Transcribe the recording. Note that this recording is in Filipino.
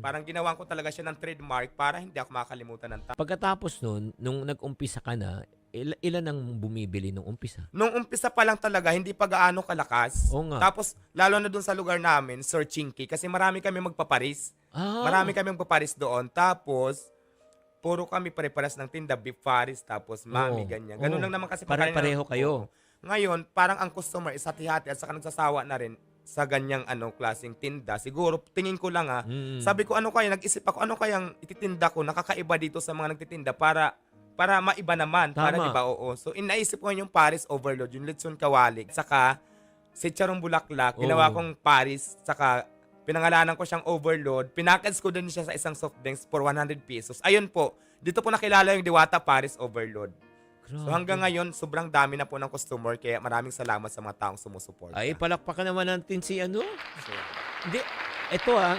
Parang ginawan ko talaga siya ng trademark para hindi ako makakalimutan ng tao. Pagkatapos nun, nung nag-umpisa ka na, ilan ang bumibili nung umpisa? Nung umpisa pa lang talaga, hindi pa gaano kalakas. Oo nga. Tapos, lalo na dun sa lugar namin, Sir Chinky, kasi marami kami magpaparis. Marami kami magpaparis doon. Tapos, puro kami pare-pares ng tinda, beef paris, tapos mami, Oo. ganyan. Ganun Oo. lang naman kasi Pare-pareho kayo. Oo. Ngayon, parang ang customer is hati-hati at saka nagsasawa na rin sa ganyang klaseng tinda. Siguro, tingin ko lang sabi ko, nag-isip ako, ano kayang ititinda ko, nakakaiba dito sa mga nagtitinda para maiba naman. Para, Tama. di ba, oo. So, inaisip ko yung Paris Overload, yung Litson Kawalik, saka si Charong Bulaklak, ginawa Oo. kong Paris, saka pinangalanan ko siyang Overload. Pinackage ko din siya sa isang soft drinks for 100 pesos. Ayun po, dito po nakilala yung Diwata Paris Overload. So Grabe. hanggang ngayon, sobrang dami na po ng customer, kaya maraming salamat sa mga taong sumusuporta. Ay, palakpakan naman natin si ano. So, Hindi, ito